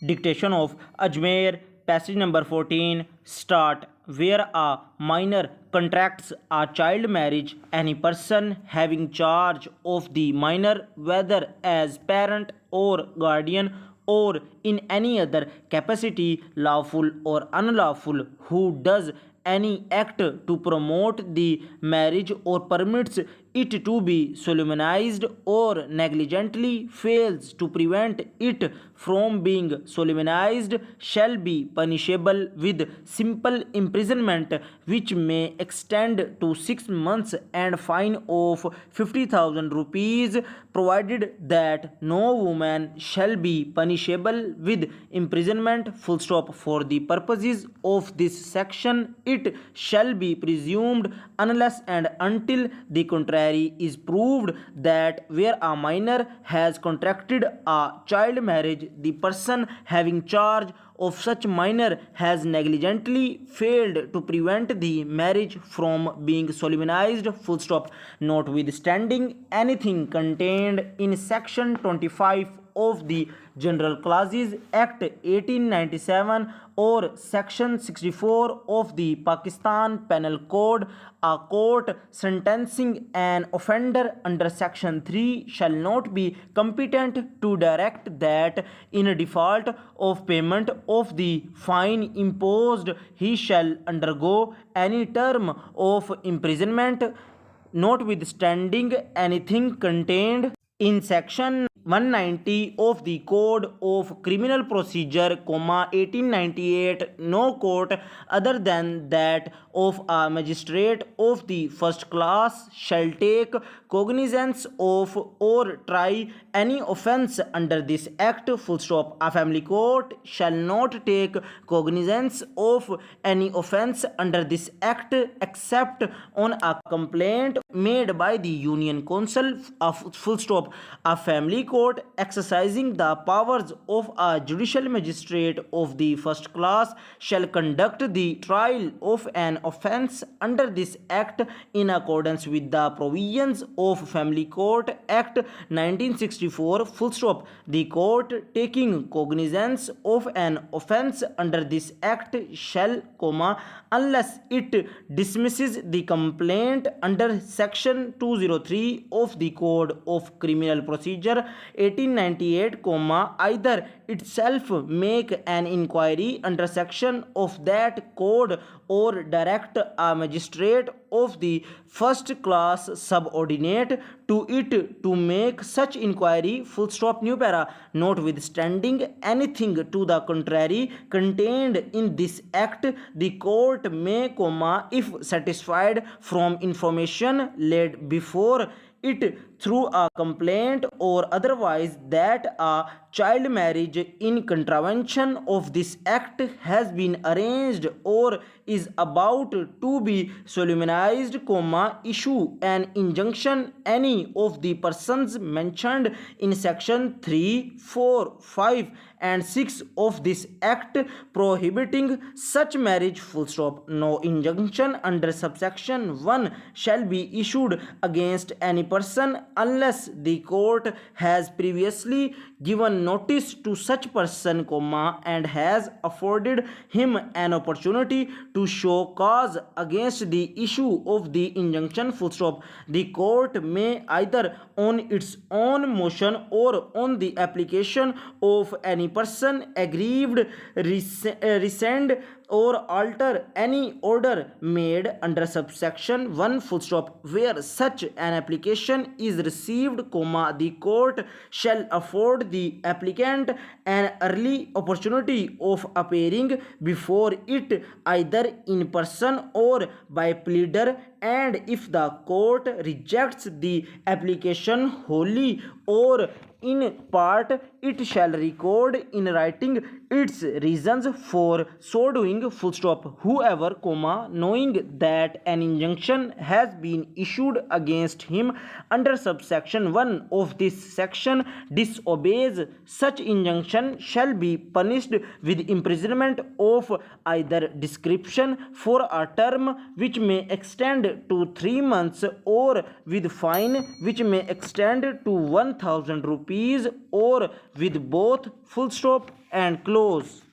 Dictation of Ajmer, passage number 14, start. Where a minor contracts a child marriage, any person having charge of the minor, whether as parent or guardian or in any other capacity, lawful or unlawful, who does any act to promote the marriage or permits it to be solemnized or negligently fails to prevent it from being solemnized shall be punishable with simple imprisonment, which may extend to 6 months and fine of 50,000 rupees, provided that no woman shall be punishable with imprisonment. Full stop. For the purposes of this section, it shall be presumed unless and until the contrary is proved that where a minor has contracted a child marriage, the person having charge of such minor has negligently failed to prevent the marriage from being solemnized. Full stop. Notwithstanding anything contained in section 25 of the General Clauses Act 1897 or section 64 of the Pakistan Penal Code, a court sentencing an offender under section 3 shall not be competent to direct that in default of payment of the fine imposed he shall undergo any term of imprisonment. Notwithstanding anything contained in section 190 of the Code of Criminal Procedure, 1898, no court other than that of a magistrate of the first class shall take cognizance of or try any offence under this act. Full stop. A family court shall not take cognizance of any offence under this act except on a complaint made by the Union Council. Full stop. A family court exercising the powers of a judicial magistrate of the first class shall conduct the trial of an offence under this act in accordance with the provisions of Family Court Act 1964. Full stop. The court taking cognizance of an offence under this act shall, unless it dismisses the complaint under section 203 of the Code of Criminal Procedure 1898, either itself make an inquiry under section of that code or direct a magistrate of the first class subordinate to it to make such inquiry. Full stop. New para. Notwithstanding anything to the contrary contained in this act, the court may, if satisfied from information laid before it through a complaint or otherwise that a child marriage in contravention of this act has been arranged or is about to be solemnized, issue an injunction any of the persons mentioned in section 3, 4, 5 and 6 of this act prohibiting such marriage. Full stop. No injunction under subsection 1 shall be issued against any person unless the court has previously given notice to such person, and has afforded him an opportunity to show cause against the issue of the injunction. Full stop. The court may either on its own motion or on the application of any person aggrieved rescind or alter any order made under subsection 1. Full stop. Where such an application is received, the court shall afford the applicant an early opportunity of appearing before it either in person or by pleader, and if the court rejects the application wholly or in part, it shall record in writing its reasons for so doing. Full stop. Whoever, knowing that an injunction has been issued against him under subsection 1 of this section disobeys such injunction shall be punished with imprisonment of either description for a term which may extend to 3 months or with fine which may extend to 1,000 rupees rupees or with both full stop and close.